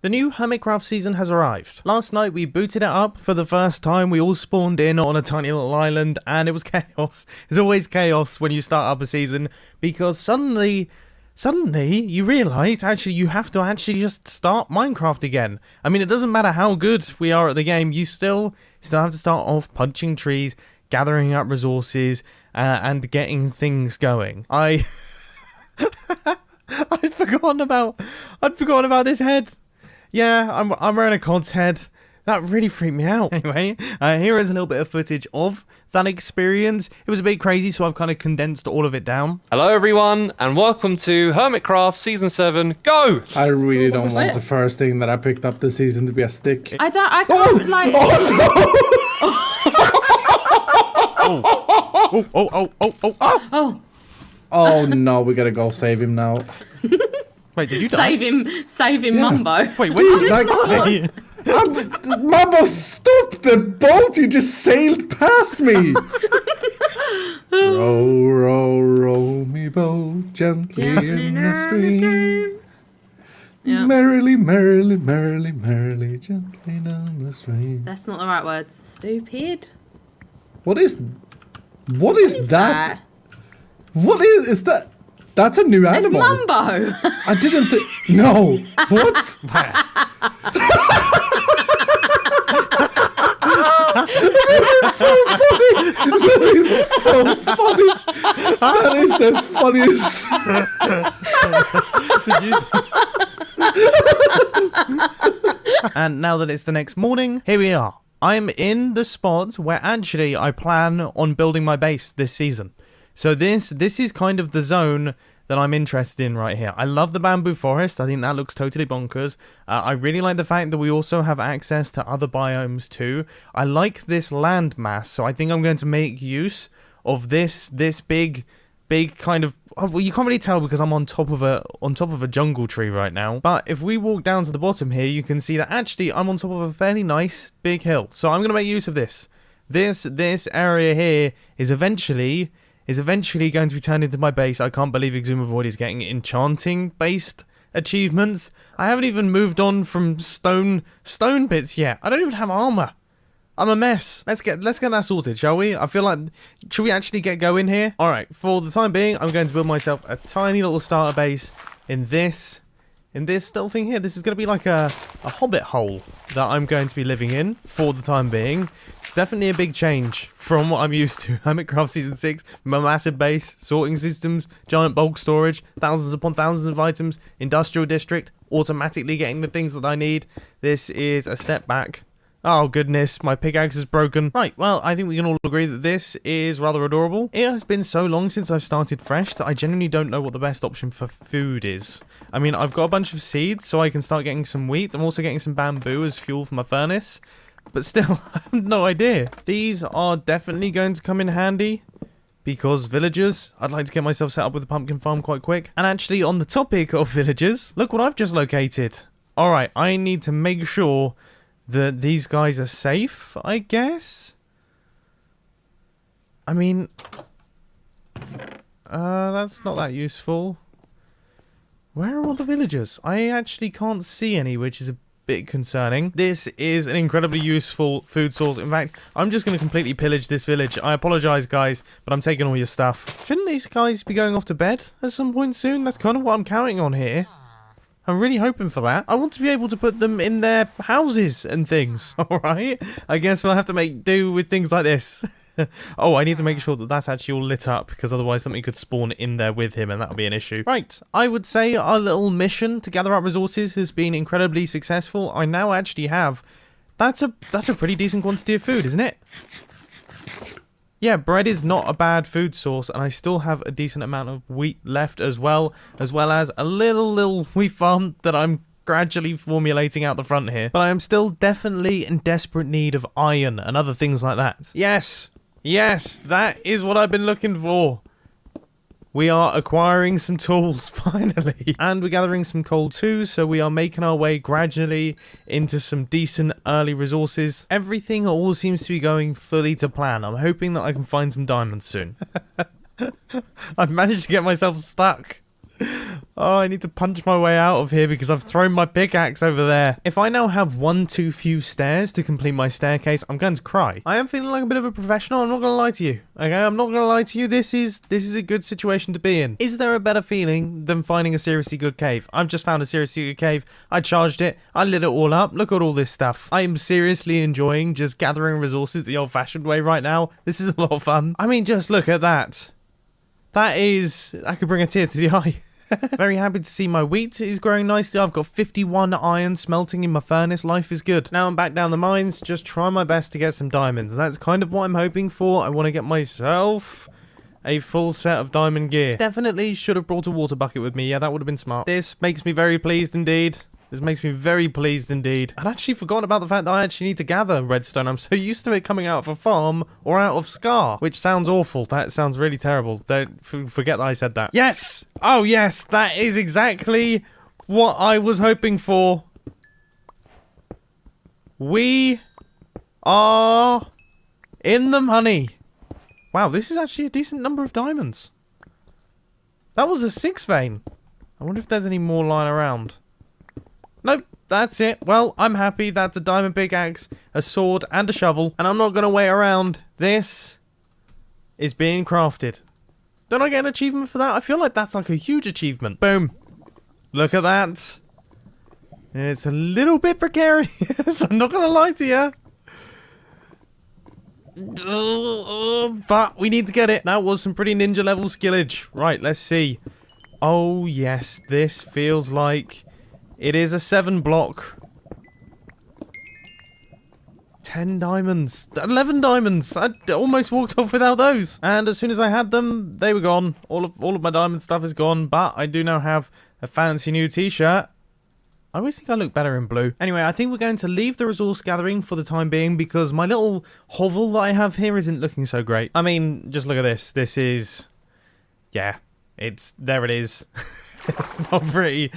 The new Hermitcraft season has arrived. Last night we booted it up for the first time. We all spawned in on a tiny little island and it was chaos. It's always chaos when you start up a season because suddenly you realise actually you have to actually just start Minecraft again. I mean, it doesn't matter how good we are at the game, you still have to start off punching trees, gathering up resources, and getting things going. I'd forgotten about this head. Yeah, I'm wearing a cod's head. That really freaked me out. Anyway, here is a little bit of footage of that experience. It was a bit crazy, so I've kind of condensed all of it down. Hello everyone, and welcome to Hermitcraft Season 7, go! I really don't want the first thing that I picked up this season to be a stick. I can't, like... Oh! Oh no, we gotta go save him now. Wait, did you die? Save him, Mumbo. Wait, when did you die? Mumbo, stop the boat! You just sailed past me! Row, row, row me boat gently in the stream. Yeah. Merrily, merrily, merrily, merrily, gently down the stream. That's not the right words. Stupid. What is that? What is that? That's a new It's animal. Mumbo. I didn't think. No. What? That is so funny. That is so funny. That is the funniest. And now that it's the next morning, here we are. I'm in the spot where actually I plan on building my base this season. So this is kind of the zone that I'm interested in right here. I love the bamboo forest. I think that looks totally bonkers. I really like the fact that we also have access to other biomes too. I like this land mass, so I think I'm going to make use of this big kind of... Well, you can't really tell because I'm on top of a jungle tree right now. But if we walk down to the bottom here, you can see that actually I'm on top of a fairly nice big hill. So I'm going to make use of this. This area here is eventually going to be turned into my base. I can't believe Exuma Void is getting enchanting-based achievements. I haven't even moved on from stone bits yet. I don't even have armor. I'm a mess. Let's get that sorted, shall we? I feel like, should we actually get going here? All right, for the time being, I'm going to build myself a tiny little starter base in this little thing here. This is going to be like a hobbit hole that I'm going to be living in for the time being. It's definitely a big change from what I'm used to. Hermitcraft Season 6, my massive base, sorting systems, giant bulk storage, thousands upon thousands of items, industrial district, automatically getting the things that I need. This is a step back. Oh goodness, my pickaxe is broken. Right, well, I think we can all agree that this is rather adorable. It has been so long since I've started fresh that I genuinely don't know what the best option for food is. I mean, I've got a bunch of seeds, so I can start getting some wheat. I'm also getting some bamboo as fuel for my furnace. But still, I have no idea. These are definitely going to come in handy. Because villagers, I'd like to get myself set up with a pumpkin farm quite quick. And actually, on the topic of villagers, look what I've just located. Alright, I need to make sure that these guys are safe, I guess? I mean... that's not that useful. Where are all the villagers? I actually can't see any, which is a bit concerning. This is an incredibly useful food source. In fact, I'm just going to completely pillage this village. I apologize, guys, but I'm taking all your stuff. Shouldn't these guys be going off to bed at some point soon? That's kind of what I'm counting on here. I'm really hoping for that. I want to be able to put them in their houses and things, alright? I guess we'll have to make do with things like this. Oh, I need to make sure that that's actually all lit up, because otherwise something could spawn in there with him, and that'll be an issue. Right, I would say our little mission to gather up resources has been incredibly successful. I now actually have... That's a pretty decent quantity of food, isn't it? Yeah, bread is not a bad food source, and I still have a decent amount of wheat left as well as a little wheat farm that I'm gradually formulating out the front here. But I am still definitely in desperate need of iron and other things like that. Yes, that is what I've been looking for. We are acquiring some tools, finally. And we're gathering some coal too, so we are making our way gradually into some decent early resources. Everything all seems to be going fully to plan. I'm hoping that I can find some diamonds soon. I've managed to get myself stuck. Oh, I need to punch my way out of here because I've thrown my pickaxe over there. If I now have one too few stairs to complete my staircase, I'm going to cry. I am feeling like a bit of a professional. I'm not going to lie to you. Okay, I'm not going to lie to you. This is a good situation to be in. Is there a better feeling than finding a seriously good cave? I've just found a seriously good cave. I charged it. I lit it all up. Look at all this stuff. I am seriously enjoying just gathering resources the old-fashioned way right now. This is a lot of fun. I mean, just look at that. I could bring a tear to the eye. Very happy to see my wheat is growing nicely. I've got 51 iron smelting in my furnace. Life is good. Now I'm back down the mines, just try my best to get some diamonds. That's kind of what I'm hoping for. I want to get myself a full set of diamond gear. Definitely should have brought a water bucket with me. Yeah, that would have been smart. This makes me very pleased indeed. This makes me very pleased indeed. I'd actually forgotten about the fact that I actually need to gather redstone. I'm so used to it coming out of a farm or out of Scar, which sounds awful. That sounds really terrible. Don't forget that I said that. Yes! Oh yes, that is exactly what I was hoping for. We are in the money. Wow, this is actually a decent number of diamonds. That was a 6 vein. I wonder if there's any more lying around. Nope, that's it. Well, I'm happy. That's a diamond pickaxe, a sword, and a shovel. And I'm not going to wait around. This is being crafted. Don't I get an achievement for that? I feel like that's like a huge achievement. Boom. Look at that. It's a little bit precarious. I'm not going to lie to you. But we need to get it. That was some pretty ninja level skillage. Right, let's see. Oh, yes. This feels like... it is a 7 block. 10 diamonds. 11 diamonds. I almost walked off without those. And as soon as I had them, they were gone. All of my diamond stuff is gone. But I do now have a fancy new t-shirt. I always think I look better in blue. Anyway, I think we're going to leave the resource gathering for the time being because my little hovel that I have here isn't looking so great. I mean, just look at this. This is... yeah. There it is. It's not pretty.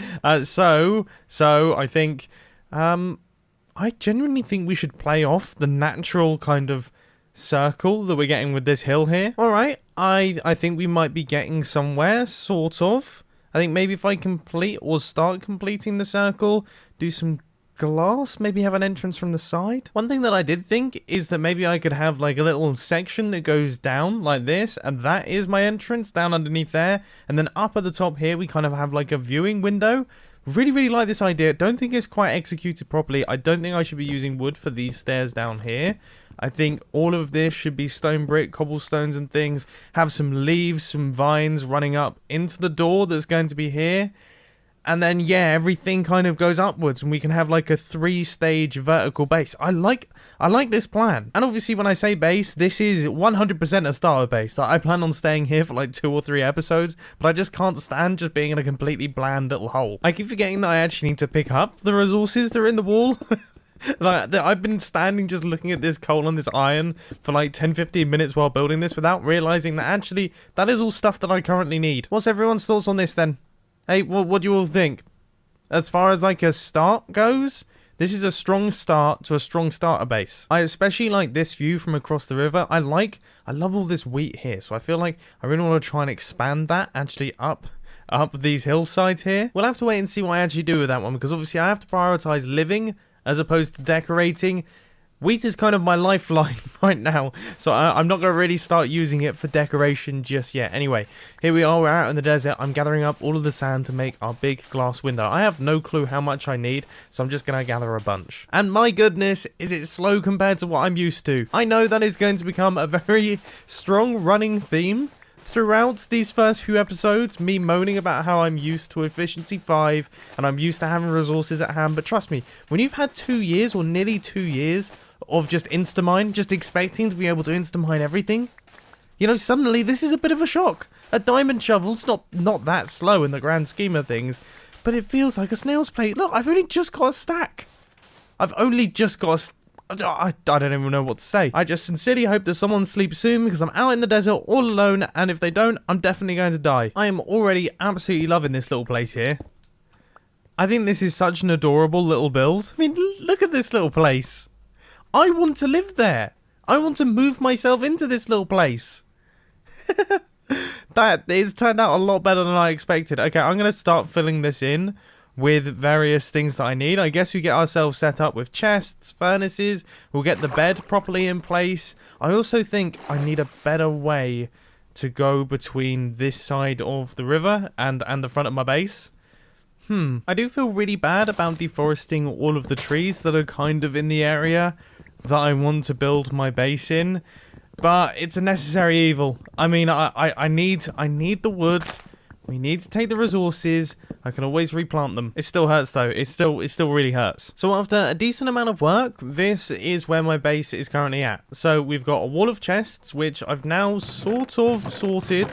So I think, I genuinely think we should play off the natural kind of circle that we're getting with this hill here. All right, I think we might be getting somewhere, sort of. I think maybe if I complete or start completing the circle, do some glass, maybe have an entrance from the side. One thing that I did think is that maybe I could have like a little section that goes down like this, and that is my entrance down underneath there, and then up at the top here we kind of have like a viewing window. Really like this idea. Don't think it's quite executed properly. I don't think I should be using wood for these stairs down here. I think all of this should be stone brick, cobblestones and things. Have some leaves, some vines running up into the door that's going to be here. And then, yeah, everything kind of goes upwards and we can have like a 3-stage vertical base. I like this plan. And obviously when I say base, this is 100% a starter base. Like, I plan on staying here for like 2 or 3 episodes, but I just can't stand just being in a completely bland little hole. I keep forgetting that I actually need to pick up the resources that are in the wall. Like, I've been standing just looking at this coal and this iron for like 10-15 minutes while building this without realizing that actually that is all stuff that I currently need. What's everyone's thoughts on this then? Hey, what do you all think? As far as like a start goes, this is a strong start to a strong starter base. I especially like this view from across the river. I love all this wheat here, so I feel like I really want to try and expand that actually up these hillsides here. We'll have to wait and see what I actually do with that one, because obviously I have to prioritize living as opposed to decorating. Wheat is kind of my lifeline right now, so I'm not going to really start using it for decoration just yet. Anyway, here we are, we're out in the desert. I'm gathering up all of the sand to make our big glass window. I have no clue how much I need, so I'm just going to gather a bunch. And my goodness, is it slow compared to what I'm used to. I know that is going to become a very strong running theme throughout these first few episodes, me moaning about how I'm used to efficiency 5 and I'm used to having resources at hand. But trust me, when you've had 2 years or nearly 2 years of just insta-mine, just expecting to be able to insta-mine everything, you know, suddenly this is a bit of a shock. A diamond shovel's not that slow in the grand scheme of things, but it feels like a snail's plate. Look, I've only just got a stack. I've only just got a stack. I don't even know what to say. I just sincerely hope that someone sleeps soon, because I'm out in the desert all alone, and if they don't, I'm definitely going to die. I am already absolutely loving this little place here. I think this is such an adorable little build. I mean, look at this little place. I want to live there. I want to move myself into this little place. That is turned out a lot better than I expected. Okay, I'm going to start filling this in with various things that I need. I guess we get ourselves set up with chests, furnaces. We'll get the bed properly in place. I also think I need a better way to go between this side of the river and the front of my base. I do feel really bad about deforesting all of the trees that are kind of in the area that I want to build my base in. But it's a necessary evil. I mean, I need the wood. We need to take the resources. I can always replant them. It still hurts though. It still really hurts. So after a decent amount of work, this is where my base is currently at. So we've got a wall of chests, which I've now sort of sorted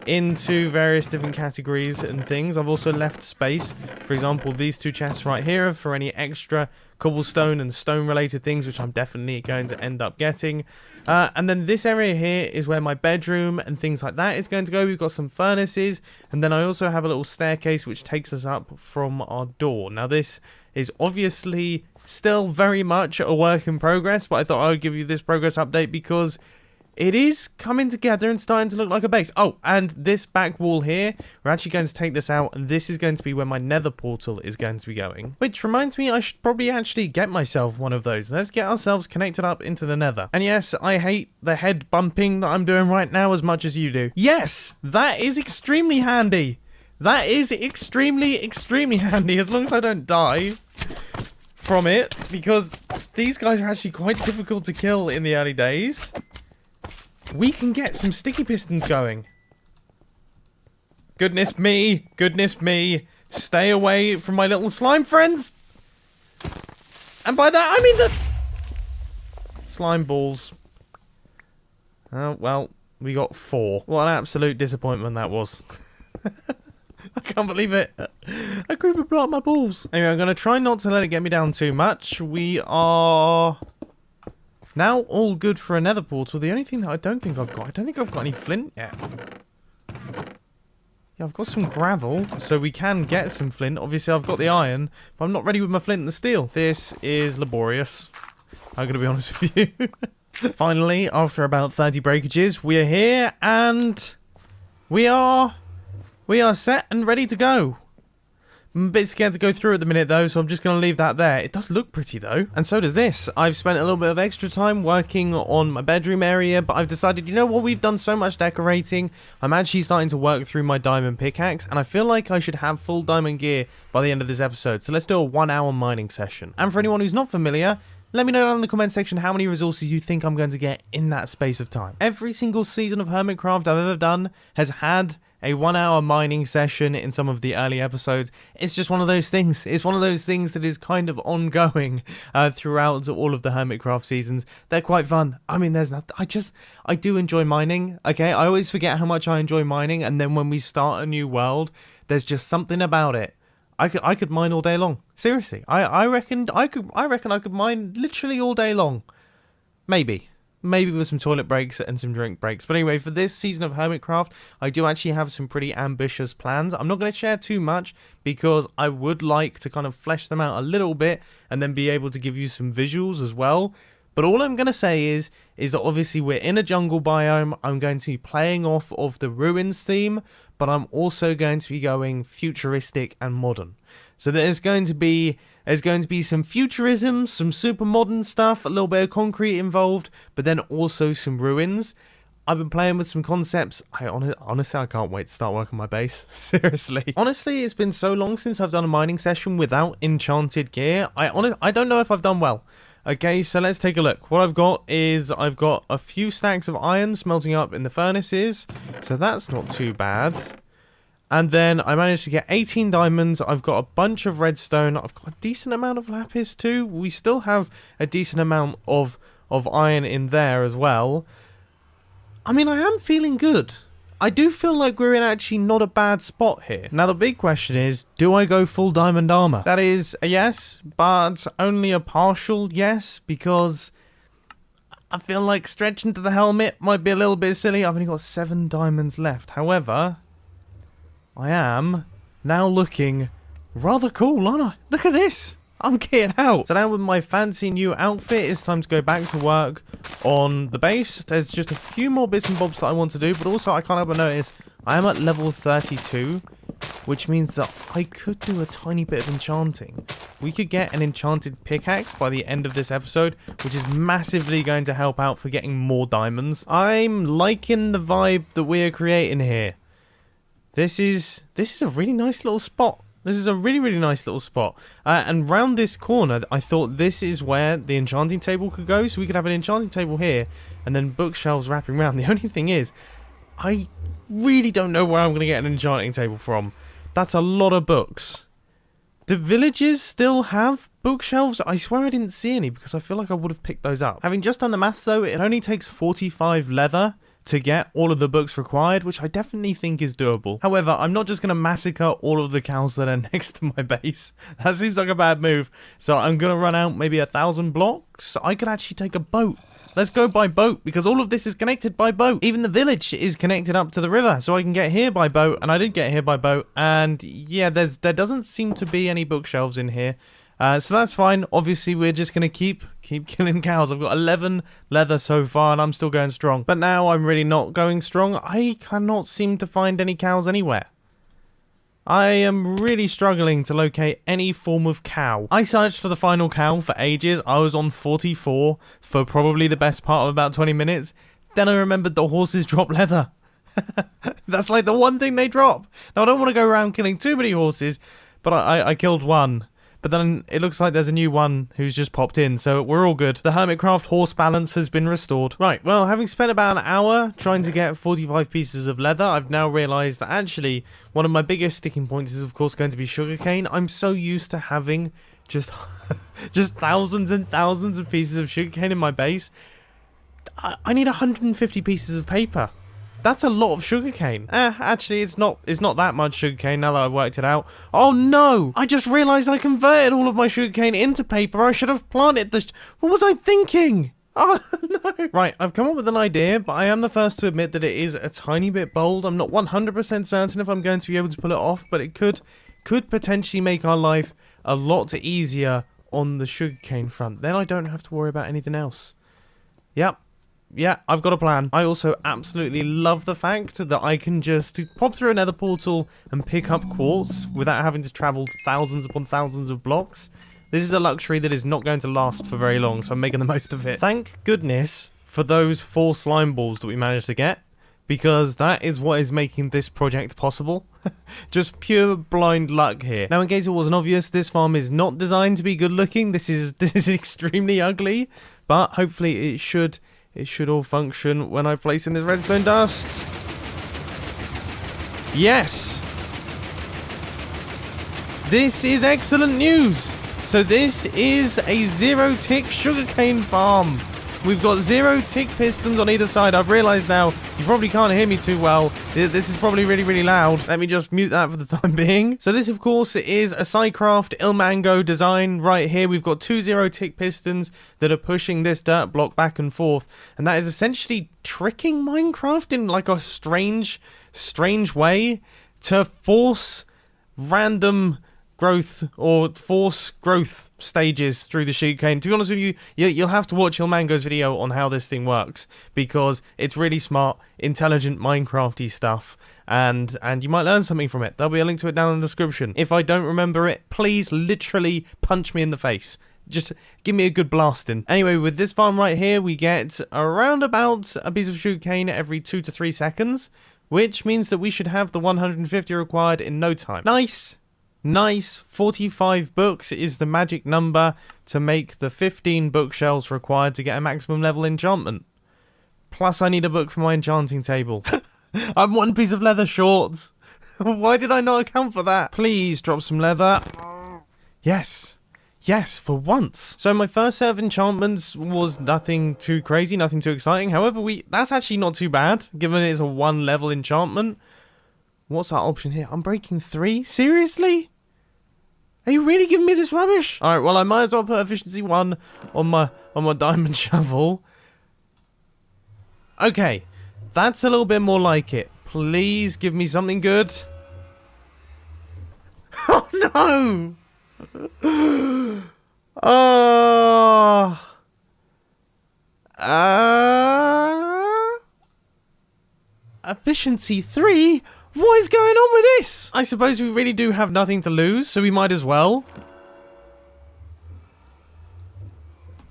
into various different categories and things. I've also left space. For example, these two chests right here for any extra cobblestone and stone related things, which I'm definitely going to end up getting. And then this area here is where my bedroom and things like that is going to go. We've got some furnaces, and then I also have a little staircase which takes us up from our door. Now this is obviously still very much a work in progress, but I thought I would give you this progress update because it is coming together and starting to look like a base. Oh, and this back wall here, we're actually going to take this out, and this is going to be where my nether portal is going to be going. Which reminds me, I should probably actually get myself one of those. Let's get ourselves connected up into the nether. And yes, I hate the head bumping that I'm doing right now as much as you do. Yes, that is extremely handy. That is extremely handy, as long as I don't die from it, because these guys are actually quite difficult to kill in the early days. We can get some sticky pistons going. Goodness me. Goodness me. Stay away from my little slime friends. And by that, I mean the slime balls. Oh, well, we got 4. What an absolute disappointment that was. I can't believe it. I couldn't have blown up my balls. Anyway, I'm going to try not to let it get me down too much. We are now all good for a nether portal. The only thing that I don't think I've got any flint yet. Yeah, I've got some gravel, so we can get some flint. Obviously, I've got the iron, but I'm not ready with my flint and the steel. This is laborious. I'm going to be honest with you. Finally, after about 30 breakages, we are here, and we are set and ready to go. I'm a bit scared to go through at the minute though, so I'm just going to leave that there. It does look pretty though. And so does this. I've spent a little bit of extra time working on my bedroom area, but I've decided, you know what, we've done so much decorating. I'm actually starting to work through my diamond pickaxe, and I feel like I should have full diamond gear by the end of this episode. So let's do a 1-hour mining session. And for anyone who's not familiar, let me know down in the comment section how many resources you think I'm going to get in that space of time. Every single season of Hermitcraft I've ever done has had a 1-hour mining session in some of the early episodes. It's just one of those things. It's one of those things that is kind of ongoing throughout all of the Hermitcraft seasons. They're quite fun. I mean, there's not. I do enjoy mining. Okay, I always forget how much I enjoy mining, and then when we start a new world, there's just something about it. I could mine all day long. Seriously, I reckon I could mine literally all day long. Maybe with some toilet breaks and some drink breaks. But anyway, for this season of Hermitcraft, I do actually have some pretty ambitious plans. I'm not going to share too much because I would like to kind of flesh them out a little bit and then be able to give you some visuals as well. But all I'm going to say is that obviously we're in a jungle biome. I'm going to be playing off of the ruins theme, but I'm also going to be going futuristic and modern. So there's going to be some futurism, some super modern stuff, a little bit of concrete involved, but then also some ruins. I've been playing with some concepts. Honestly, I can't wait to start working my base. Seriously. Honestly, it's been so long since I've done a mining session without enchanted gear. I don't know if I've done well. Okay, so let's take a look. What I've got is I've got a few stacks of iron smelting up in the furnaces, so that's not too bad. And then I managed to get 18 diamonds. I've got a bunch of redstone. I've got a decent amount of lapis too. We still have a decent amount of iron in there as well. I mean, I am feeling good. I do feel like we're in actually not a bad spot here. Now, the big question is, do I go full diamond armor? That is a yes, but only a partial yes, because I feel like stretching to the helmet might be a little bit silly. I've only got 7 diamonds left. However, I am now looking rather cool, aren't I? Look at this. I'm getting out. So now with my fancy new outfit, it's time to go back to work on the base. There's just a few more bits and bobs that I want to do, but also I can't help but notice I am at level 32, which means that I could do a tiny bit of enchanting. We could get an enchanted pickaxe by the end of this episode, which is massively going to help out for getting more diamonds. I'm liking the vibe that we're creating here. This is a really nice little spot. This is a really, really nice little spot. And round this corner, I thought this is where the enchanting table could go. So we could have an enchanting table here and then bookshelves wrapping around. The only thing is, I really don't know where I'm going to get an enchanting table from. That's a lot of books. Do villages still have bookshelves? I swear I didn't see any because I feel like I would have picked those up. Having just done the maths though, it only takes 45 leather to get all of the books required, which I definitely think is doable. However, I'm not just going to massacre all of the cows that are next to my base. That seems like a bad move. So I'm going to run out maybe 1,000 blocks. I could actually take a boat. Let's go by boat, because all of this is connected by boat. Even the village is connected up to the river, so I can get here by boat, and I did get here by boat. And yeah, there doesn't seem to be any bookshelves in here. So that's fine. Obviously, we're just going to keep killing cows. I've got 11 leather so far, and I'm still going strong. But now I'm really not going strong. I cannot seem to find any cows anywhere. I am really struggling to locate any form of cow. I searched for the final cow for ages. I was on 44 for probably the best part of about 20 minutes. Then I remembered the horses drop leather. That's like the one thing they drop. Now, I don't want to go around killing too many horses, but I killed one. But then it looks like there's a new one who's just popped in, so we're all good. The Hermitcraft horse balance has been restored. Right, well, having spent about an hour trying to get 45 pieces of leather, I've now realised that actually one of my biggest sticking points is, of course, going to be sugarcane. I'm so used to having just thousands and thousands of pieces of sugarcane in my base. I need 150 pieces of paper. That's a lot of sugarcane. Actually, it's not that much sugarcane now that I've worked it out. Oh no! I just realised I converted all of my sugarcane into paper. I should have planted the... What was I thinking? Oh no! Right, I've come up with an idea, but I am the first to admit that it is a tiny bit bold. I'm not 100% certain if I'm going to be able to pull it off, but it could potentially make our life a lot easier on the sugarcane front. Then I don't have to worry about anything else. Yep. Yeah, I've got a plan. I also absolutely love the fact that I can just pop through another portal and pick up quartz without having to travel thousands upon thousands of blocks. This is a luxury that is not going to last for very long, so I'm making the most of it. Thank goodness for those 4 slime balls that we managed to get, because that is what is making this project possible. Just pure blind luck here. Now, in case it wasn't obvious, this farm is not designed to be good looking. This is extremely ugly, but hopefully it should all function when I place in this redstone dust. Yes! This is excellent news! So this is a 0-tick sugarcane farm. We've got 0-tick pistons on either side. I've realised now, you probably can't hear me too well. This is probably really, really loud. Let me just mute that for the time being. So this, of course, is a Psycraft Ilmango design. Right here, we've got 2 0-tick pistons that are pushing this dirt block back and forth. And that is essentially tricking Minecraft in like a strange way to force random growth or force growth stages through the sugarcane. To be honest with you, you'll have to watch Ilmango's video on how this thing works, because it's really smart, intelligent Minecrafty stuff, and you might learn something from it. There'll be a link to it down in the description. If I don't remember it, please literally punch me in the face. Just give me a good blasting. Anyway, with this farm right here, we get around about a piece of sugarcane every 2 to 3 seconds, which means that we should have the 150 required in no time. Nice, 45 books is the magic number to make the 15 bookshelves required to get a maximum level enchantment. Plus I need a book for my enchanting table. I'm 1 piece of leather short. Why did I not account for that? Please drop some leather. Yes, for once. So my first set of enchantments was nothing too crazy, nothing too exciting. However, that's actually not too bad, given it's a 1 level enchantment. What's our option here? I'm breaking 3? Seriously? Are you really giving me this rubbish? Alright, well, I might as well put efficiency 1 on my diamond shovel. Okay, that's a little bit more like it. Please give me something good. Oh no! Oh. Efficiency 3? What is going on with this? I suppose we really do have nothing to lose, so we might as well.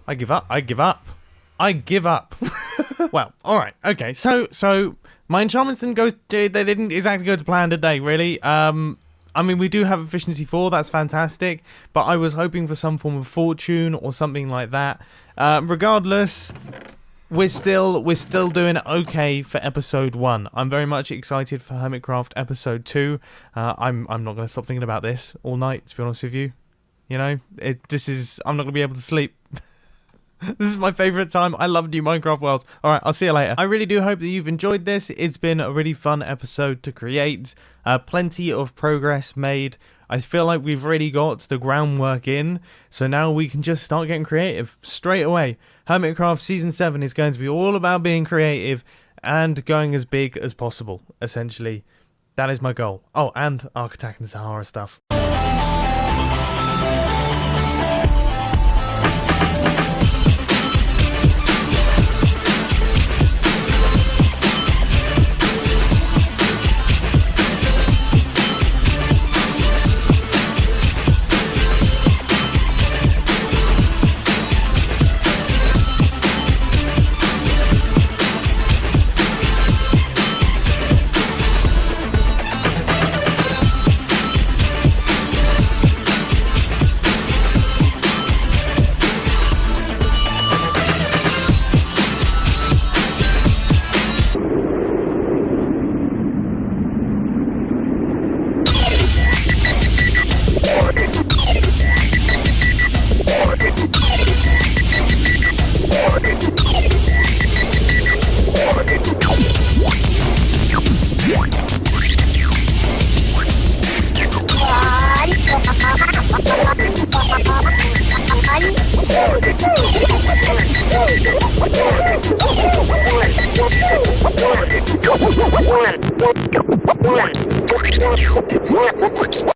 I give up. I give up. I give up. Well, alright. Okay, so my enchantments they didn't exactly go to plan, did they, really? I mean, we do have efficiency 4, that's fantastic, but I was hoping for some form of fortune or something like that. Regardless, we're still doing okay for episode 1. I'm very much excited for Hermitcraft episode 2. I'm not going to stop thinking about this all night, to be honest with you. You know, I'm not going to be able to sleep. This is my favourite time. I love new Minecraft worlds. Alright, I'll see you later. I really do hope that you've enjoyed this. It's been a really fun episode to create. Plenty of progress made. I feel like we've really got the groundwork in. So now we can just start getting creative straight away. Hermitcraft Season 7 is going to be all about being creative and going as big as possible, essentially. That is my goal. Oh, and Ark Attack and Sahara stuff. One.